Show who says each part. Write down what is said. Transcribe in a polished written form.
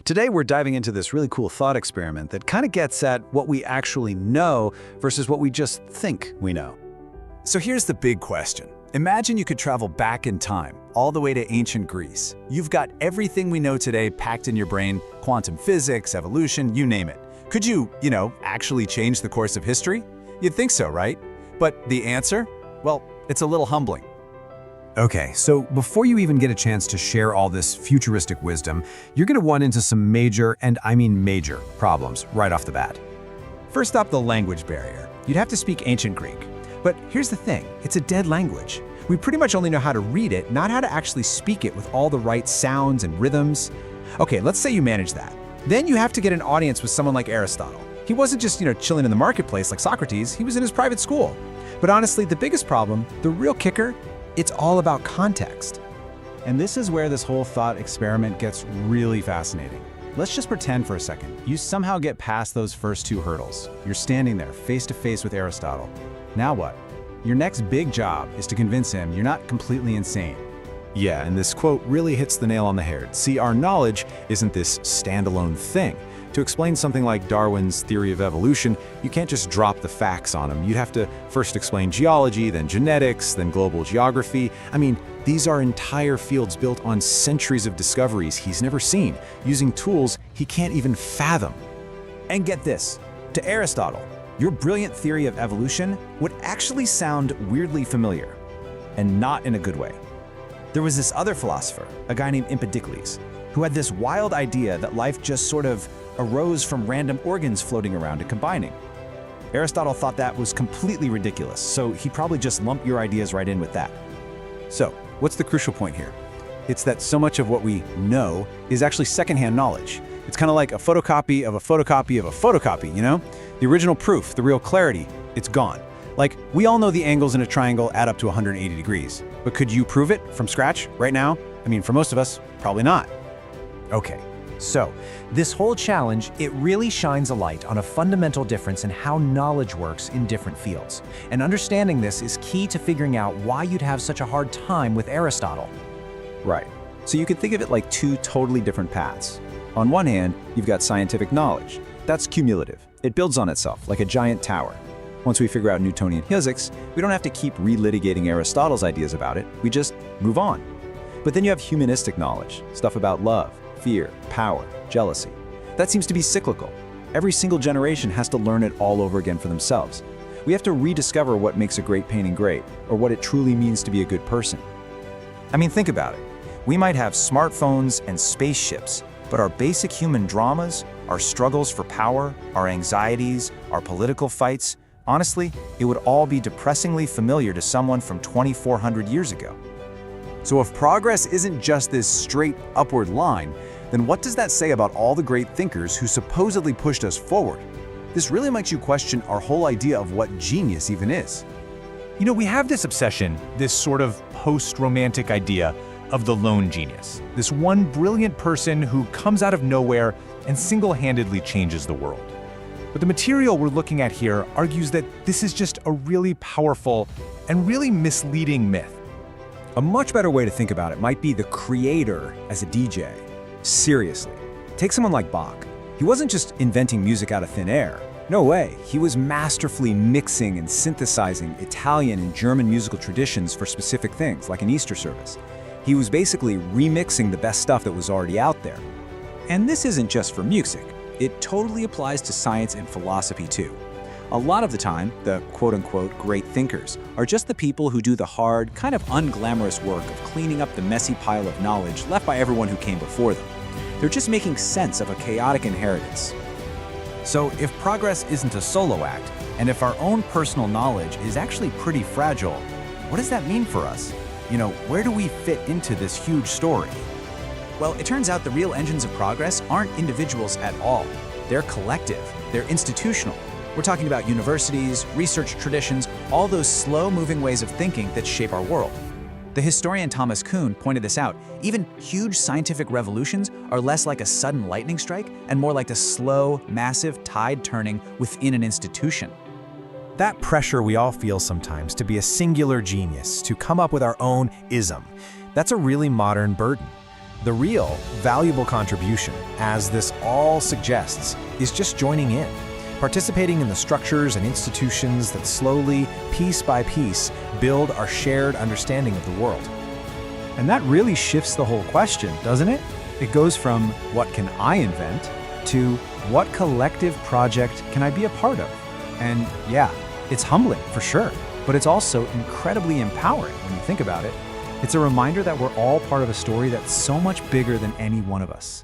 Speaker 1: Today we're diving into this really cool thought experiment that kind of gets at what we actually know versus what we just think we know.
Speaker 2: So here's the big question. Imagine you could travel back in time, all the way to ancient Greece. You've got everything we know today packed in your brain, quantum physics, evolution, you name it. Could you, actually change the course of history? You'd think so, right? But the answer? Well, it's a little humbling.
Speaker 3: Okay, so before you even get a chance to share all this futuristic wisdom, you're going to run into some major, and I mean major, problems right off the bat.
Speaker 4: First up, the language barrier. You'd have to speak ancient Greek. But here's the thing, it's a dead language. We pretty much only know how to read it, not how to actually speak it with all the right sounds and rhythms. Okay, let's say you manage that. Then you have to get an audience with someone like Aristotle. He wasn't just, chilling in the marketplace like Socrates, he was in his private school. But honestly, the biggest problem, the real kicker, it's all about context.
Speaker 1: And this is where this whole thought experiment gets really fascinating. Let's just pretend for a second. You somehow get past those first two hurdles. You're standing there face to face with Aristotle. Now what? Your next big job is to convince him you're not completely insane.
Speaker 3: Yeah, and this quote really hits the nail on the head. See, our knowledge isn't this standalone thing. To explain something like Darwin's theory of evolution, you can't just drop the facts on him. You'd have to first explain geology, then genetics, then global geography. I mean, these are entire fields built on centuries of discoveries he's never seen, using tools he can't even fathom.
Speaker 4: And get this, to Aristotle, your brilliant theory of evolution would actually sound weirdly familiar, and not in a good way. There was this other philosopher, a guy named Empedocles, who had this wild idea that life just sort of arose from random organs floating around and combining. Aristotle thought that was completely ridiculous, so he probably just lumped your ideas right in with that.
Speaker 1: So, what's the crucial point here? It's that so much of what we know is actually secondhand knowledge. It's kind of like a photocopy of a photocopy of a photocopy, The original proof, the real clarity, it's gone. Like, we all know the angles in a triangle add up to 180 degrees. But could you prove it from scratch right now? I mean, for most of us, probably not.
Speaker 5: Okay, so this whole challenge, it really shines a light on a fundamental difference in how knowledge works in different fields. And understanding this is key to figuring out why you'd have such a hard time with Aristotle.
Speaker 1: Right. So you could think of it like two totally different paths. On one hand, you've got scientific knowledge. That's cumulative. It builds on itself, like a giant tower. Once we figure out Newtonian physics, we don't have to keep relitigating Aristotle's ideas about it. We just move on. But then you have humanistic knowledge, stuff about love, fear, power, jealousy. That seems to be cyclical. Every single generation has to learn it all over again for themselves. We have to rediscover what makes a great painting great, or what it truly means to be a good person.
Speaker 4: I mean, think about it. We might have smartphones and spaceships, but our basic human dramas, our struggles for power, our anxieties, our political fights, honestly, it would all be depressingly familiar to someone from 2,400 years ago.
Speaker 1: So if progress isn't just this straight upward line, then what does that say about all the great thinkers who supposedly pushed us forward? This really makes you question our whole idea of what genius even is.
Speaker 6: We have this obsession, this sort of post-romantic idea of the lone genius, this one brilliant person who comes out of nowhere and single-handedly changes the world. But the material we're looking at here argues that this is just a really powerful and really misleading myth.
Speaker 4: A much better way to think about it might be the creator as a DJ. Seriously, take someone like Bach. He wasn't just inventing music out of thin air. No way, he was masterfully mixing and synthesizing Italian and German musical traditions for specific things, like an Easter service. He was basically remixing the best stuff that was already out there. And this isn't just for music. It totally applies to science and philosophy too. A lot of the time, the quote-unquote great thinkers are just the people who do the hard, kind of unglamorous work of cleaning up the messy pile of knowledge left by everyone who came before them. They're just making sense of a chaotic inheritance. So if progress isn't a solo act, and if our own personal knowledge is actually pretty fragile, what does that mean for us? Where do we fit into this huge story? Well, it turns out the real engines of progress aren't individuals at all. They're collective, they're institutional. We're talking about universities, research traditions, all those slow-moving ways of thinking that shape our world. The historian Thomas Kuhn pointed this out. Even huge scientific revolutions are less like a sudden lightning strike and more like a slow, massive tide turning within an institution.
Speaker 5: That pressure we all feel sometimes to be a singular genius, to come up with our own ism, that's a really modern burden. The real, valuable contribution, as this all suggests, is just joining in, participating in the structures and institutions that slowly, piece by piece, build our shared understanding of the world.
Speaker 4: And that really shifts the whole question, doesn't it? It goes from what can I invent to what collective project can I be a part of? And yeah, it's humbling for sure, but it's also incredibly empowering when you think about it. It's a reminder that we're all part of a story that's so much bigger than any one of us.